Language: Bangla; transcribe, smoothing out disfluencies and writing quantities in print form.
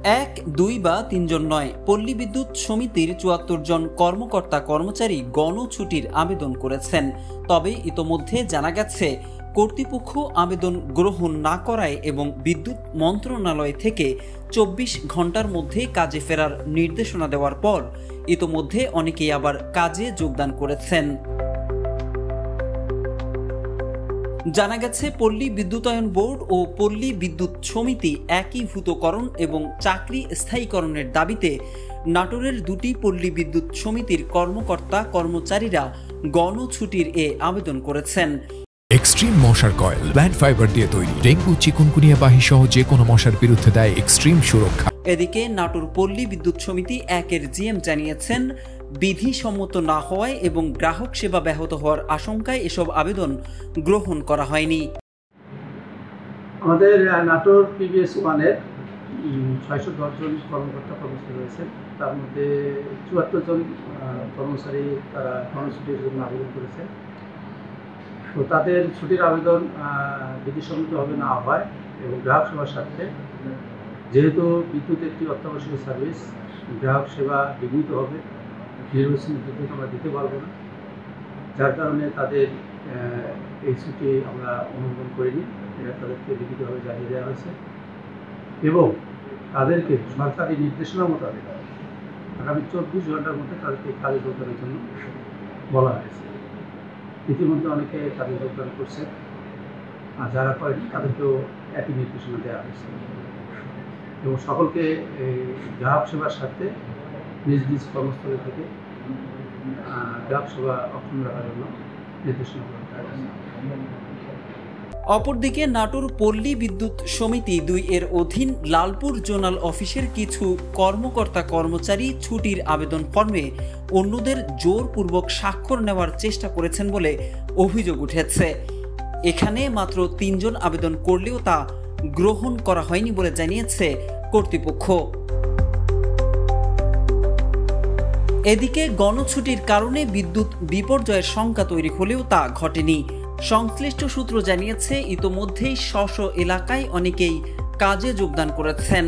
এক, দুই বা তিনজন নয়, পল্লী বিদ্যুৎ সমিতির ৭৪ জন কর্মকর্তা কর্মচারী গণছুটির আবেদন করেছেন। তবে ইতোমধ্যে জানা গেছে কর্তৃপক্ষ আবেদন গ্রহণ না করায় এবং বিদ্যুৎ মন্ত্রণালয় থেকে ২৪ ঘন্টার মধ্যে কাজে ফেরার নির্দেশনা দেওয়ার পর ইতোমধ্যে অনেকেই আবার কাজে যোগদান করেছেন। জানা গেছে পল্লী বিদ্যুতায়ন বোর্ড ও পল্লী বিদ্যুৎ সমিতি একীভূতকরণ এবং চাকরি স্থায়ীকরণের দাবিতে নাটোরের দুটি পল্লী বিদ্যুৎ সমিতির কর্মকর্তা কর্মচারীরা গণছুটির আবেদন করেছেন। এক্সট্রিম মশার কয়েল প্ল্যান্ট ফাইবার দিয়ে তৈরি, ডেঙ্গু চিকুনগুনিয়া বাহি সহ যে কোনো মশার বিরুদ্ধে দেয় এক্সট্রিম সুরক্ষা। এদিকে নাটোর পল্লী বিদ্যুৎ সমিতি ১-এর জিএম জানিয়েছেন, বিধিসম্মত না হওয়ায় এবং গ্রাহক সেবা ব্যাহত হওয়ার আশঙ্কায় এসব আবেদন গ্রহণ করা হয়নি। আমাদের নাটোর পিবিএস 1-এর ৬১০ জন কর্মকর্তা কর্মচারী রয়েছে, তার মধ্যে ৭৪ জন কর্মচারী তারা গণছুটির জন্য আবেদন করেছে। তো তাদের ছুটির আবেদন বিধিসম্মতভাবে না হয় এবং গ্রাহক সেবার স্বার্থে, যেহেতু বিদ্যুৎ একটি অত্যাবশ্যকীয় সার্ভিস, গ্রাহক সেবা বিঘ্নিত হবে, নির্বাচনী বিদ্যুৎ আমরা দিতে পারবো না, যার কারণে তাদের এই ছুটি আমরা অনুমোদন করিনি। এটা তাদেরকে লিখিতভাবে জানিয়ে দেওয়া হয়েছে এবং তাদেরকে সরকারি নির্দেশনা মোতাবেক আগামী ২৪ ঘন্টার মধ্যে তাদেরকে কাজে যোগদানের জন্য বলা হয়েছে। ইতিমধ্যে অনেকে কাজে যোগদান করছে, আর যারা করেনি তাদেরকেও একই নির্দেশনা দেওয়া হয়েছে এবং সকলকে গ্রাহক সেবার স্বার্থে নিজ নিজ কর্মস্থলে থেকে গ্রাহক সেবা অক্ষুণ্ণ রাখার জন্য নির্দেশনা দেওয়া হয়েছে। অপরদিকে নাটোর পল্লী বিদ্যুৎ সমিতি ২-এর অধীন লালপুর জোনাল অফিসের কিছু কর্মকর্তা কর্মচারী ছুটির আবেদন ফর্মে অন্যদের জোরপূর্বক স্বাক্ষর নেওয়ার চেষ্টা করেছেন বলে অভিযোগ উঠেছে। এখানে মাত্র ৩ জন আবেদন করলেও তা গ্রহণ করা হয়নি বলে জানিয়েছে কর্তৃপক্ষ। এদিকে গণছুটির কারণে বিদ্যুৎ বিপর্যয়ের শঙ্কা তৈরি হলেও তা ঘটেনি। সংশ্লিষ্ট সূত্র জানিয়েছে, ইতোমধ্যেই স্ব স্ব এলাকায় অনেকেই কাজে যোগদান করেছেন।